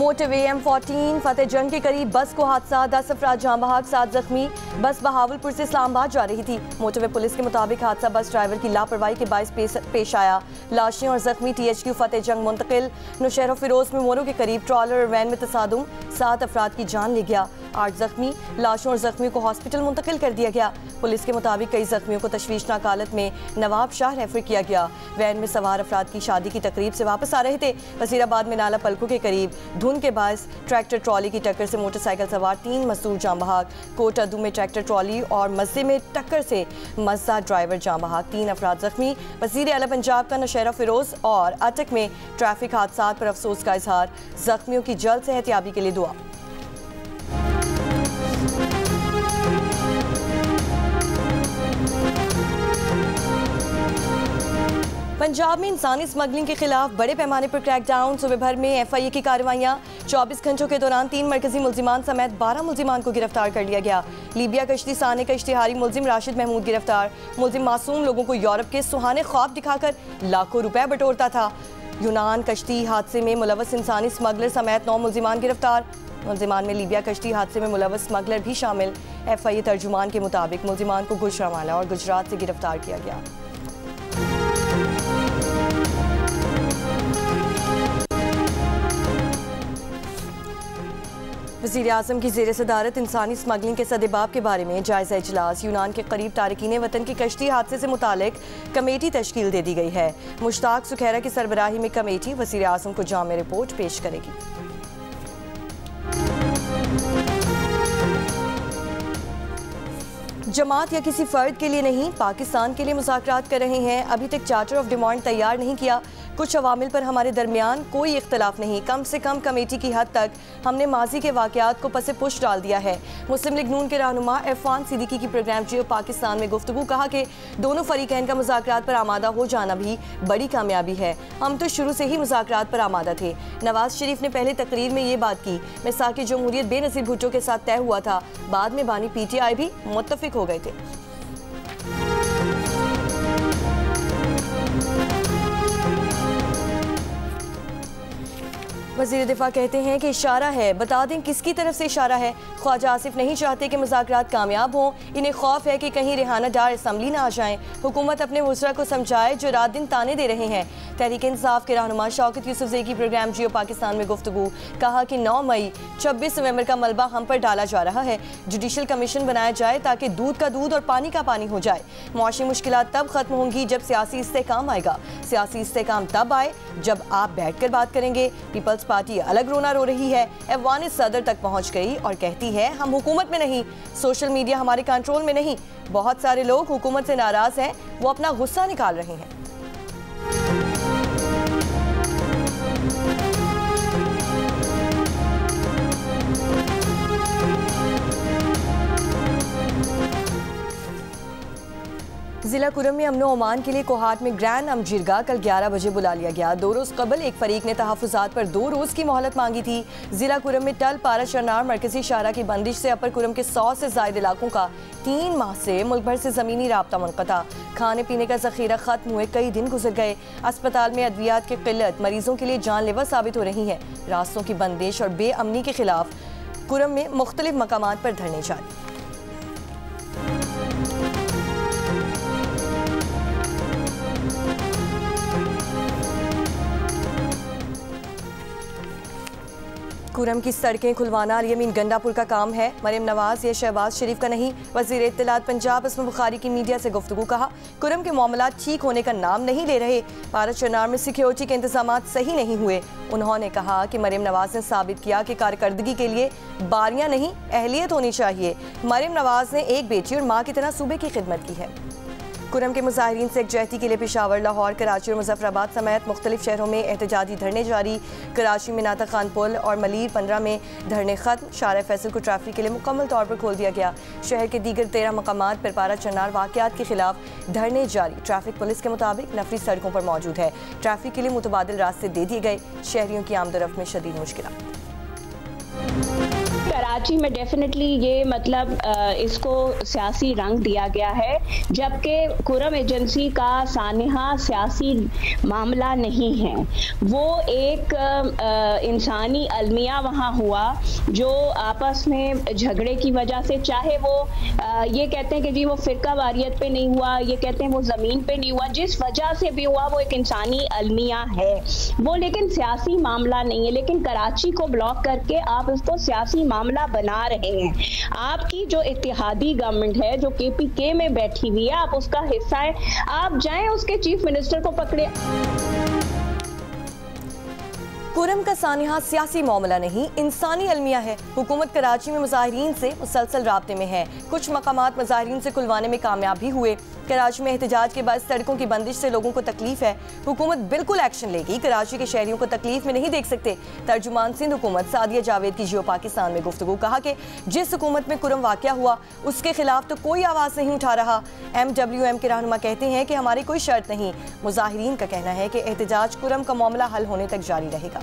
Motorway M14 फतेह जंग के करीब बस को हादसा, 10 अफराद जहां बहाक, 7 जख्मी। बस बहावलपुर से इस्लामाबाद जा रही थी। मोटरवे पुलिस के मुताबिक हादसा बस ड्राइवर की लापरवाही के बायस पेश आया। लाशें और जख्मी THQ फतेह जंग मुंतकिल। नौशहरा फिरोज में मोरों के करीब ट्रॉलर और वैन में तसादुम, 7 अफराद की जान ले गया, 8 जख्मी। लाशों और जख्मियों को हॉस्पिटल मुंतकिल कर दिया गया। पुलिस के मुताबिक कई जख्मियों को तशवीशनाक हालत में नवाब शाह रेफर किया गया। वैन में सवार अफराद की शादी की तकरीब से वापस आ रहे थे। वजीराबाद में नाला पलकों के करीब धुंध के बायस ट्रैक्टर ट्रॉली की टक्कर से मोटरसाइकिल सवार 3 मजदूर जाँ बहाक। कोटादू में ट्रैक्टर ट्रॉली और मस्से में टक्कर से मस्सा ड्राइवर जाँ बहाक, 3 अफराद जख्मी। वज़ीर आला पंजाब का नौशहरा फिरोज और अटक में ट्रैफिक हादसा पर अफसोस का इजहार। जख्मियों की जल्द सेहतियाबी के लिए दुआ। पंजाब में इंसानी स्मगलिंग के खिलाफ बड़े पैमाने पर क्रैकडाउन। सूबे भर में FIA की कार्रवाइयाँ। 24 घंटों के दौरान 3 मरकजी मुल्जिमान समेत 12 मुल्जिमान को गिरफ्तार कर लिया गया। लीबिया कश्ती साने का इश्तिहारी मुल्जिम राशिद महमूद गिरफ्तार। मुल्जिम मासूम लोगों को यूरोप के सुहाने ख्वाब दिखाकर लाखों रुपए बटोरता था। यूनान कश्ती हादसे में मुलव्वस इंसानी स्मगलर समेत 9 मुल्जिमान गिरफ्तार। मुल्जिमान में लीबिया कश्ती हादसे में मुलव्वस स्मगलर भी शामिल। FIA तर्जुमान के मुताबिक मुल्जिमान को गुजरांवाला और गुजरात से गिरफ्तार किया गया। वज़ीर आज़म की ज़ेर सदारत इंसानी स्मगलिंग के सदेबाब के बारे में जायज़ा इजलास। यूनान के करीब तारकीन वतन की कश्ती हादसे से मुतालिक कमेटी तश्कील दे दी गई है। मुश्ताक सुखैरा की सरबराही में कमेटी वज़ीर आज़म को जामे रिपोर्ट पेश करेगी। जमात या किसी फ़र्द के लिए नहीं, पाकिस्तान के लिए मुज़ाकरात कर रहे हैं। अभी तक चार्टर ऑफ डिमांड तैयार नहीं किया। कुछ अवामिल पर हमारे दरमियान कोई इख्तलाफ नहीं। कम से कम कमेटी की हद तक हमने माजी के वाक़यात को पसे पुश डाल दिया है। मुस्लिम लीग नून के रहनुमा इरफान सिद्दीकी की प्रोग्राम जियो पाकिस्तान में गुफ्तगू, कहा कि दोनों फरीकैन का मुज़ाकरात पर आमादा हो जाना भी बड़ी कामयाबी है। हम तो शुरू से ही मुज़ाकरात पर आमादा थे। नवाज शरीफ ने पहले तकरीर में ये बात की। मिसाक़ जमहूरियत बेनज़ीर भुट्टो के साथ तय हुआ था। बाद में बानी PTI भी मुत्तफ़िक हो गए थे। वज़ीर दिफा कहते हैं कि इशारा है, बता दें किसकी तरफ से इशारा है। ख्वाजा आसिफ नहीं चाहते कि मुज़ाकरात कामयाब हों। इन्हें खौफ है कि कहीं रेहाना डार असम्बली ना आ जाएं। हुकूमत अपने वज़रा को समझाए जो रात दिन ताने दे रहे हैं। तहरीक इंसाफ के रहनुमा शौकत यूसुफज़ई की प्रोग्राम जियो पाकिस्तान में गुफ्तगू, कहा कि 9 मई 26 नवंबर का मलबा हम पर डाला जा रहा है। जुडिशल कमीशन बनाया जाए ताकि दूध का दूध और पानी का पानी हो जाए। मुआशी मुश्किलात तब खत्म होंगी जब सियासी इस्तेहकाम आएगा। सियासी इस्तेहकाम तब आए जब आप बैठ कर बात करेंगे। पीपल्स पार्टी अलग रोना रो रही है। अफगान सदर तक पहुंच गई और कहती है हम हुकूमत में नहीं, सोशल मीडिया हमारे कंट्रोल में नहीं। बहुत सारे लोग हुकूमत से नाराज हैं, वो अपना गुस्सा निकाल रहे हैं। जिला कुरम में अमनो अमान के लिए कोहाट में ग्रैंड अमजिरगा कल 11 बजे बुला लिया गया। 2 रोज़ कबल एक फरीक ने तहफ़्फ़ुज़ात पर 2 रोज़ की मोहलत मांगी थी। जिला कुरम में टल पारा शरनार मरकजी शाहरा की बंदिश से अपर कुरम के 100 से ज़ायद इलाकों का 3 माह से मुल्क भर से ज़मीनी राब्ता मुनक़ता। खाने पीने का ज़ख़ीरा ख़त्म हुए कई दिन गुजर गए। अस्पताल में अद्वियात की क़िल्लत मरीज़ों के लिए जानलेवा साबित हो रही है। रास्तों की बंदिश और बेअमनी के खिलाफ कुरम में मुख्तलिफ मकामात पर धरने जारी। कुरम की सड़कें खुलवाना अल-यमीन गंडापुर का काम है। मरियम नवाज या शहबाज शरीफ का नहीं। वज़ीर इत्तलात पंजाब असमा बुखारी की मीडिया से गुफ्तगू, कहा कुरम के मामला ठीक होने का नाम नहीं ले रहे। पारा चनार में सिक्योरिटी के इंतजाम सही नहीं हुए। उन्होंने कहा कि मरियम नवाज ने साबित किया कि कारकर्दगी के लिए बारियां नहीं अहलियत होनी चाहिए। मरियम नवाज ने एक बेटी और माँ की तरह सूबे की खिदमत की है। कुरम के मुजाहिरीन से यकजहती के लिए पेशावर, लाहौर, कराची और मुजफ्फराबाद समेत मुख्तलिफ शहरों में एहतजाजी धरने जारी। कराची में नाता खान पुल और मलीर 15 में धरने खत्म। शारा फैसल को ट्रैफिक के लिए मुकम्मल तौर पर खोल दिया गया। शहर के दीगर 13 मकामात पर पारा चनार वाक़यात के खिलाफ धरने जारी। ट्रैफिक पुलिस के मुताबिक नफरी सड़कों पर मौजूद है। ट्रैफिक के लिए मुतबादिल रास्ते दे दिए गए। शहरियों की आमदोरफ्त में शदीद मुश्किल। कराची में डेफिनेटली ये मतलब इसको सियासी रंग दिया गया है, जबकि कुरम एजेंसी का सानिहा सियासी मामला नहीं है। वो एक इंसानी अलमिया वहाँ हुआ जो आपस में झगड़े की वजह से, चाहे वो ये कहते हैं कि जी वो फिरका वारियत पे नहीं हुआ, ये कहते हैं वो ज़मीन पे नहीं हुआ, जिस वजह से भी हुआ वो एक इंसानी अलमिया है वो, लेकिन सियासी मामला नहीं है। लेकिन कराची को ब्लॉक करके आप इसको सियासी मामला बना रहे हैं। आपकी जो इत्तेहादी गवर्नमेंट है जो KPK में बैठी हुई है, आप उसका हिस्सा है, आप जाएं उसके चीफ मिनिस्टर को पकड़े। कुरम का सानिहा सियासी मामला नहीं, इंसानी अलमिया है। हुकूमत कराची में मुजाहिरीन से मुसलसल राब्ते में है। कुछ मकामात मुजाहिरीन से खुलवाने में कामयाब भी हुए। कराची में एहतजाज के बाद सड़कों की बंदिश से लोगों को तकलीफ है। हुकूमत बिल्कुल एक्शन लेगी, कराची के शहरियों को तकलीफ में नहीं देख सकते। तर्जुमान सिंध हुकूमत सादिया जावेद की जियो पाकिस्तान में गुफ्तगू, कहा कि जिस हुकूमत में कुरम वाक़या हुआ उसके खिलाफ तो कोई आवाज़ नहीं उठा रहा। MWM के रहनुमा कहते हैं कि हमारी कोई शर्त नहीं। मुजाहिरीन का कहना है कि एहतजाज कुरम का मामला हल होने तक जारी रहेगा।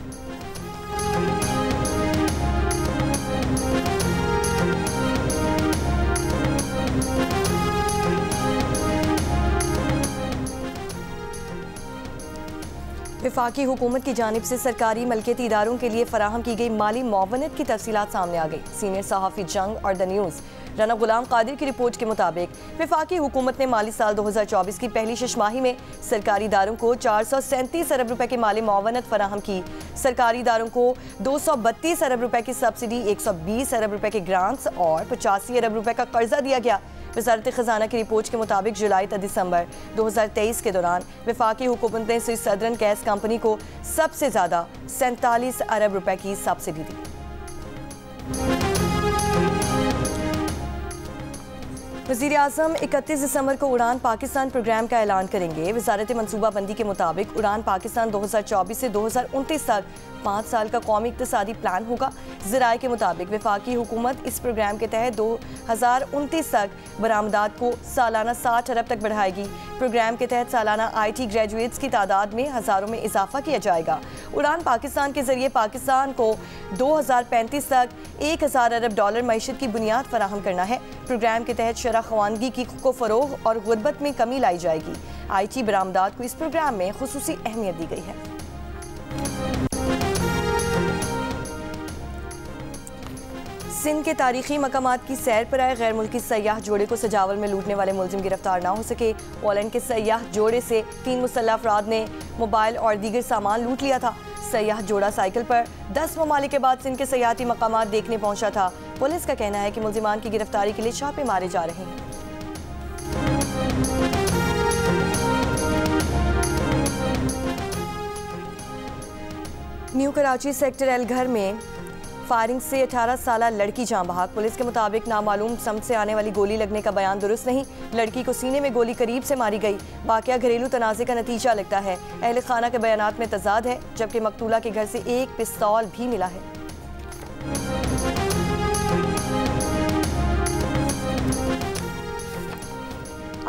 वफाकी हुकूमत की जानिब से सरकारी मलकियती इदारों के लिए फराहम की गई माली मुआवनत की तफसीलात सामने आ गई। सीनियर सहाफ़ी जंग और द न्यूज़ राना गुलाम कादिर की रिपोर्ट के मुताबिक वफाकी हुकूमत ने माली साल 2024 की पहली छमाही में सरकारी इदारों को 437 अरब रुपए की माली मुआवनत फराहम की। सरकारी इदारों को 232 अरब रुपए की सब्सिडी, 120 अरब रुपए के ग्रांट्स और 85 अरब रुपए का कर्जा दिया गया। वज़ारत ख़ज़ाना की रिपोर्ट के मुताबिक जुलाई से दिसंबर 2023 के दौरान वफाकी हुकूमत ने स्विस सदर्न गैस कंपनी को सबसे ज़्यादा 47 अरब रुपए की सब्सिडी दी। वज़ीर-ए-आज़म 31 दिसंबर को उड़ान पाकिस्तान प्रोग्राम का ऐलान करेंगे। वज़ारत मनसूबाबंदी के मुताबिक उड़ान पाकिस्तान 2024 से 2029 तक 5 साल का कौमी इक़्तिसादी प्लान होगा। ज़राए के मुताबिक वफाकी हुकूमत इस प्रोग्राम के तहत 2029 तक बरामदात को सालाना 60 अरब तक बढ़ाएगी। प्रोग्राम के तहत सालाना IT ग्रेजुएट्स की तादाद में हज़ारों में इजाफा किया जाएगा। उड़ान पाकिस्तान के जरिए पाकिस्तान को 2035 तक 1000 अरब डॉलर मईशत की बुनियाद फराहम करना है। प्रोग्राम के तहत शरह ख़वानगी को फ़रोग़ और गुर्बत में कमी लाई जाएगी। IT बरामदात को इस प्रोग्राम में खुसूसी अहमियत दी गई है। सिंध के तारीखी मकामात की सैर पर आए गैर मुल्की सयाह जोड़े को सजावल में लूटने वाले मुलजिम गिरफ्तार ना हो सके। पोलैंड के सयाह जोड़े से 3 मुसल्लह अफराद ने मोबाइल और दीगर सामान लूट लिया था। सयाह जोड़ा साइकिल पर 10 ममालिक के बाद सिंध के सयाहती मकामात देखने पहुंचा था। पुलिस का कहना है कि मुलजिमान की गिरफ्तारी के लिए छापे मारे जा रहे हैं। न्यू कराची सेक्टर एल घर में फायरिंग से 18 साला लड़की जान बहक। पुलिस के मुताबिक नामालूम सम से आने वाली गोली लगने का बयान दुरुस्त नहीं। लड़की को सीने में गोली करीब से मारी गई। वाकया घरेलू तनाज़े का नतीजा लगता है। अहले खाना के बयानात में तजाद है, जबकि मकतूला के घर से एक पिस्तौल भी मिला है।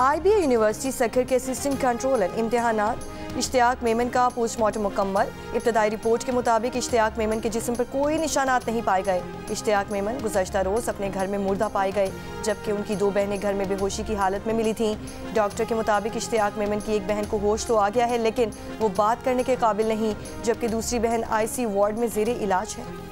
IBA यूनिवर्सिटी सखर के असिस्टेंट कंट्रोलर इम्तिहानात इश्तियाक मेमन का पोस्टमार्टम मुकम्मल। इब्तदाई रिपोर्ट के मुताबिक इश्तियाक मेमन के जिस्म पर कोई निशानात नहीं पाए गए। इश्तियाक मेमन गुज़श्ता रोज़ अपने घर में मुर्दा पाए गए, जबकि उनकी 2 बहनें घर में बेहोशी की हालत में मिली थीं। डॉक्टर के मुताबिक इश्तियाक मेमन की एक बहन को होश तो आ गया है, लेकिन वो बात करने के काबिल नहीं, जबकि दूसरी बहन IC वार्ड में ज़ेरे इलाज है।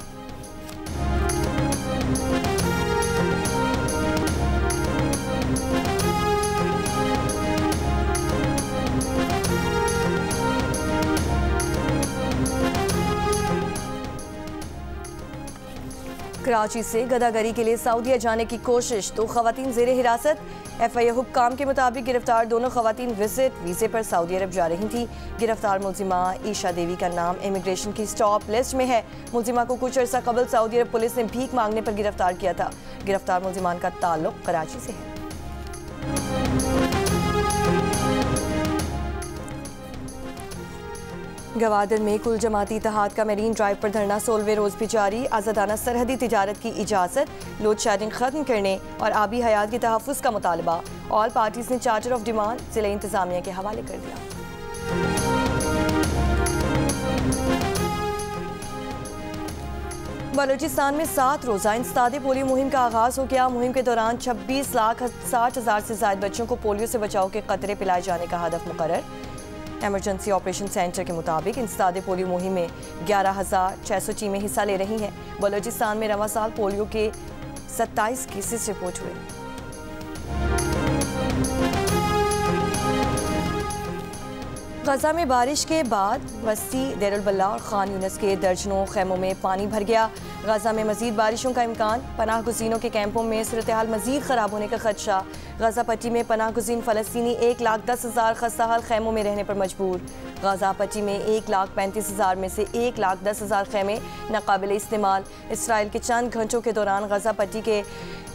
कराची से गदागरी के लिए सऊदीया जाने की कोशिश, 2 खवातीन ज़ेरे हिरासत। FIA हुक्काम के मुताबिक गिरफ्तार दोनों खवातीन विजिट वीज़े पर सऊदी अरब जा रही थी। गिरफ्तार मुलजिमा ईशा देवी का नाम इमिग्रेशन की स्टॉप लिस्ट में है। मुलजिमा को कुछ अर्सा कबल सऊदी अरब पुलिस ने भीख मांगने पर गिरफ्तार किया था। गिरफ्तार मुलजिमान का ताल्लुक कराची से है। गवादर में कुल जमाती इत्तेहाद का मरीन ड्राइव पर धरना 16वें रोज़ भी जारी। आज़ादाना सरहदी तिजारत की इजाज़त, लोड शेडिंग ख़त्म करने और आबी हयात के तहफ़्फ़ुज़ का मुतालबा। ऑल पार्टीज़ ने चार्टर ऑफ डिमांड ज़िला इंतज़ामिया के हवाले कर दिया। बलूचिस्तान में 7 रोज़ा इंसदादे पोलियो मुहिम का आगाज़ हो गया। मुहिम के दौरान 26,60,000 से ज़ायद बच्चों को पोलियो से बचाव के कतरे पिलाए जाने का हदफ मुकर्रर। एमरजेंसी ऑपरेशन सेंटर के मुताबिक इंसदादे पोलियो मुहिम में 11,600 टीमें हिस्सा ले रही हैं। बलूचिस्तान में रवां साल पोलियो के 27 केसेस रिपोर्ट हुए। गजा में बारिश के बाद बस्ती देरुल बल्ला और खान यूनस के दर्जनों खैमों में पानी भर गया। गजा में मजीद बारिशों का इम्कान, पनाह गुज़ीनों के कैंपों में सूरत हाल मजीद ख़राब होने का खदशा। गजा पट्टी में पनाह गुज़ीन फ़लस्तीनी 1,10,000 खस्ताहाल खैमों में रहने पर मजबूर। गजा पट्टी में 1,35,000 में से 1,10,000 खैमे नाकाबिल इस्तेमाल। इसराइल के चंद घंटों के दौरान गजा पट्टी के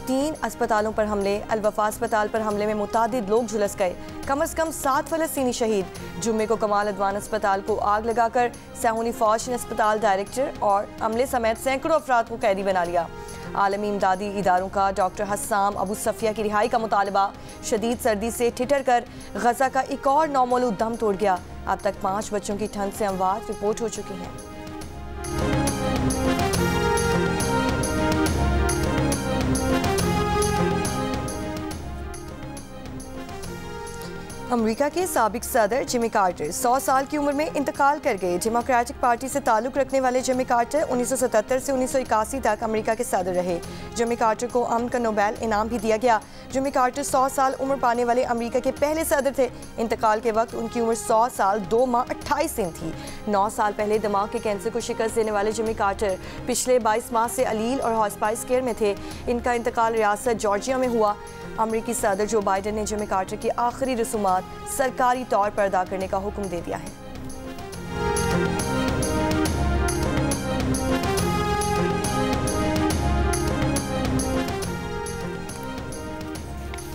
3 अस्पतालों पर हमले। अल-वफा अस्पताल पर हमले में मुतादिद लोग झुलस गए। कम अज़ कम 7 फ़लस्तीनी शहीद। जुम्मे को कमाल अदवान अस्पताल को आग लगाकर साहूनी फौज ने अस्पताल डायरेक्टर और अमले समेत सैकड़ों अफराद को कैदी बना लिया। आलमी इमदादी इदारों का डॉक्टर हस्साम अबू सफिया की रिहाई का मुतालबा। शदीद सर्दी से ठिठर कर गजा का एक और नौमौलूद दम तोड़ गया। अब तक 5 बच्चों की ठंड से अमवात रिपोर्ट हो चुकी हैं। अमेरिका के साबिक सदर जिमी कार्टर 100 साल की उम्र में इंतकाल कर गए। डेमोक्रेटिक पार्टी से ताल्लुक़ रखने वाले जिमी कार्टर 1977 से 1981 तक अमेरिका के सदर रहे। जिमी कार्टर को अमन का नोबेल इनाम भी दिया गया। जिमी कार्टर 100 साल उम्र पाने वाले अमेरिका के पहले सदर थे। इंतकाल के वक्त उनकी उम्र 100 साल 2 माह 28 दिन थी। 9 साल पहले दिमाग के कैंसर को शिकस्त देने वाले जिमी कार्टर पिछले 22 माह से अलील और हॉस्पिस केयर में थे। इनका इंतकाल रियासत जॉर्जिया में हुआ। अमेरिकी सदर जो बाइडन ने जिमी कार्टर की आखिरी रसूमात सरकारी तौर पर अदा करने का हुक्म दे दिया है।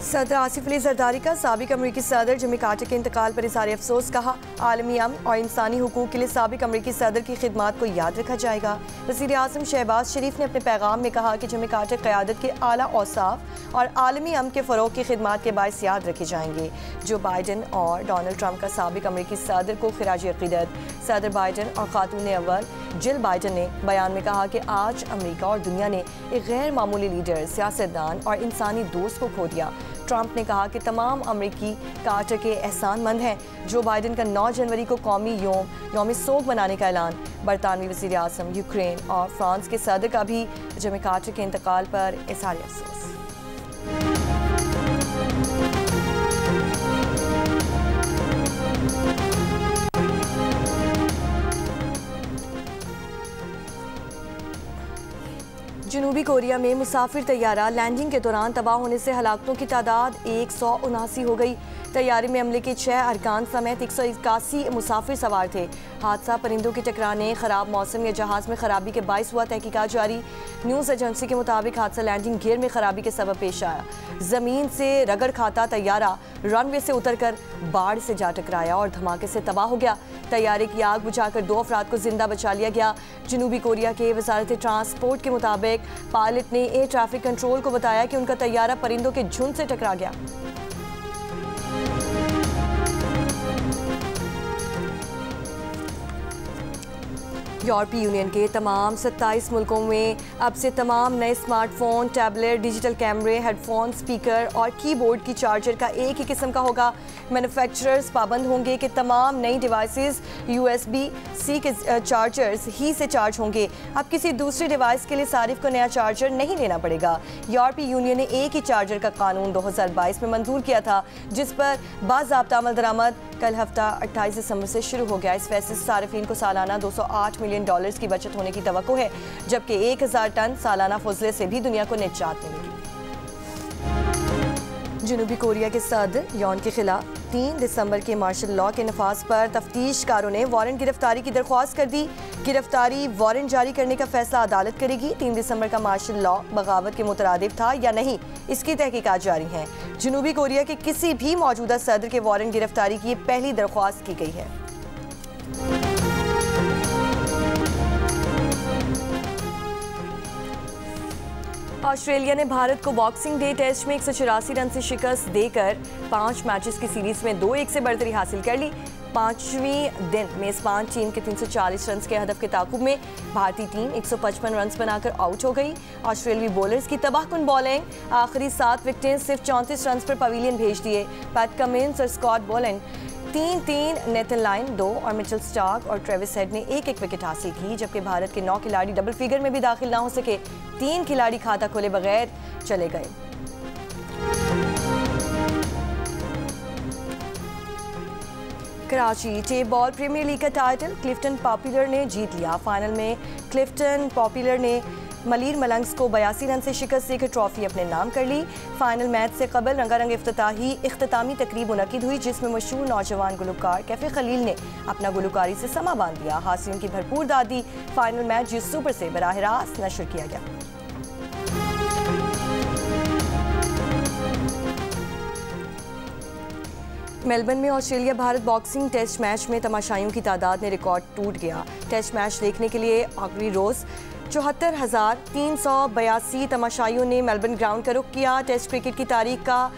सदर आसिफ अली जरदारी का साबिक अमरीकी सदर जिमी कार्टर के इंतकाल पर इज़हार अफसोस कहा। आलमी अमन और इंसानी हुकूक के लिए साबिक अमरीकी सदर की खिदमात को याद रखा जाएगा। वज़ीर आज़म शहबाज शरीफ ने अपने पैगाम में कहा कि जिमी कार्टर क़यादत के आला औसाफ और आलमी अमन के फ़रोग़ की खिदमात के बायस याद रखे जाएंगे। जो बाइडन और डोनाल्ड ट्रंप का साबिक अमरीकी सदर को खिराज अक़ीदत। सदर बाइडन और खातून अव्वल जिल बाइडन ने बयान में कहा कि आज अमरीका और दुनिया ने एक गैर मामूली लीडर, सियासतदान और इंसानी दोस्त को खो दिया। ट्रंप ने कहा कि तमाम अमरीकी कार्टर के एहसानमंद हैं। जो बाइडन का 9 जनवरी को कौमी यौम सोग मनाने का ऐलान। बरतानवी वज़ीर आज़म, यूक्रेन और फ्रांस के सदर का भी जिमी कार्टर के इंतकाल पर इज़हार अफसोस। जनूबी कोरिया में मुसाफिर तैयारा लैंडिंग के दौरान तबाह होने से हलाकतों की तादाद 179 हो गई। तैयारे में अमले के 6 अरकान समेत 181 मुसाफिर सवार थे। हादसा परिंदों के टकराने, ख़राब मौसम या जहाज़ में ख़राबी के बायस हुआ। तहकीकात जारी। न्यूज़ एजेंसी के मुताबिक हादसा लैंडिंग गियर में ख़राबी के सबब पेश आया। ज़मीन से रगड़ खाता तैयारा रनवे से उतरकर बाढ़ से जा टकराया और धमाके से तबाह हो गया। तैयारे की आग बुझाकर 2 अफराद को जिंदा बचा लिया गया। जनूबी कोरिया के वजारत ट्रांसपोर्ट के मुताबिक पायलट ने एयर ट्रैफिक कंट्रोल को बताया कि उनका तैयारा परिंदों के झुंड से टकरा गया। यूरोपीय यूनियन के तमाम 27 मुल्कों में अब से तमाम नए स्मार्टफोन, टैबलेट, डिजिटल कैमरे, हेडफोन, स्पीकर और कीबोर्ड की चार्जर का एक ही किस्म का होगा। मैन्युफैक्चरर्स पाबंद होंगे कि तमाम नई डिवाइसेस USB-C के चार्जर्स ही से चार्ज होंगे। अब किसी दूसरी डिवाइस के लिए सारिफ को नया चार्जर नहीं लेना पड़ेगा। यूरोपीय यूनियन ने एक ही चार्जर का कानून 2022 में मंजूर किया था, जिस पर बाज़ाब्ता अमल दरामद कल हफ्ता 28 दिसंबर से शुरू हो गया। इस फैसले से सारिफीन को सालाना $208 मिलियन की बचत होने की तवक्को है, जबकि 1000 टन सालाना फजले से भी दुनिया को निजात मिलेगी। जनूबी कोरिया के सदर यौन के खिलाफ 3 दिसंबर के मार्शल लॉ के नफाज पर तफ्तीशकारों ने वारंट गिरफ्तारी की दरख्वास्त कर दी। गिरफ्तारी वारंट जारी करने का फैसला अदालत करेगी। 3 दिसंबर का मार्शल लॉ बगावत के मुतरादिफ था या नहीं, इसकी तहकीकात जारी है। जनूबी कोरिया के किसी भी मौजूदा सदर के वारंट गिरफ्तारी की पहली दरख्वास्त की गई है। ऑस्ट्रेलिया ने भारत को बॉक्सिंग डे टेस्ट में 184 रन से शिकस्त देकर 5 मैचेस की सीरीज में 2-1 से बढ़तरी हासिल कर ली। 5वें दिन मेजबान टीम के 340 रन के हदफ के ताकुब में भारतीय टीम 155 रन बनाकर आउट हो गई। ऑस्ट्रेलियाई बॉलर्स की तबाहकुन बॉलिंग, आखिरी 7 विकेटें सिर्फ 34 रन पर पवेलियन भेज दिए। पैट कमिंस और स्कॉट बोलन 3-3, नेथन लाइन 2 और मिचेल स्टार्क और ट्रेविस हेड ने 1-1 विकेट हासिल की, जबकि भारत के 9 खिलाड़ी डबल फिगर में भी दाखिल ना हो सके। 3 खिलाड़ी खाता खोले बगैर चले गए। Karachi tape ball premier league का टाइटल क्लिफ्टन पॉपुलर ने जीत लिया। फाइनल में क्लिफ्टन पॉपुलर ने मलीर मलंग्स को 82 रन से शिकस्त देकर ट्रॉफी अपने नाम कर ली। फाइनल मैच से कबल रंगारंग इख्तितामी तकरीब मुनक्किद हुई, जिसमें मशहूर नौजवान गुलकार कैफे खलील ने अपना गुलकारी से समा बांध दिया। हासिलों की भरपूर दादी। फाइनल मैच जियो सुपर से बराह रास्त नशर किया गया। मेलबर्न में Australia Bharat boxing test match में तमाशाइयों की तादाद में रिकॉर्ड टूट गया। टेस्ट मैच देखने के लिए आखिरी रोज़ 74,382 तमाशाइयों ने मेलबर्न ग्राउंड का रुख किया। टेस्ट क्रिकेट की तारीख का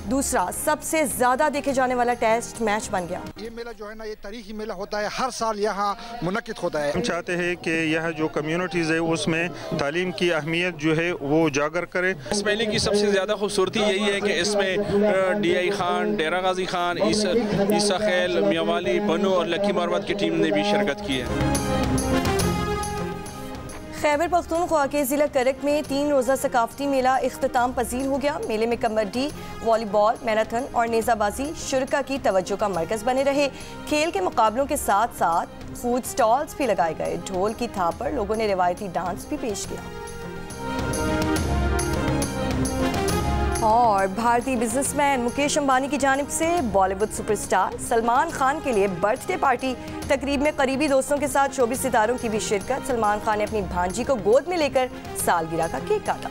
दूसरा सबसे ज़्यादा देखे जाने वाला टेस्ट मैच बन गया। ये मेला जो है ना, ये तारीखी मेला होता है, हर साल यहाँ मुनक्किद होता है। हम चाहते हैं कि यह जो कम्युनिटीज़ है उसमें तालीम की अहमियत जो है वो उजागर करे। इस मेले की सबसे ज़्यादा खूबसूरती यही है कि इसमें DI खान, डेरा गाजी खान, ईसा खैल, मियावाली, बनू और लकी मारवत की टीम ने भी शिरकत की है। खैबर पख्तूनख्वा के ज़िला करक में 3 रोज़ा सकाफती मेला इख्तिताम पजीर हो गया। मेले में कबड्डी, वॉलीबॉल, मैराथन और नेज़ाबाजी शुरका की तवज्जो का मरकज़ बने रहे। खेल के मुकाबलों के साथ साथ फूड स्टॉल्स भी लगाए गए। ढोल की थाप पर लोगों ने रिवायती डांस भी पेश किया। और भारतीय बिजनेसमैन मुकेश अंबानी की जानिब से बॉलीवुड सुपरस्टार सलमान खान के लिए बर्थडे पार्टी। तकरीब में करीबी दोस्तों के साथ शोबिज़ सितारों की भी शिरकत। सलमान खान ने अपनी भांजी को गोद में लेकर सालगिरह का केक काटा।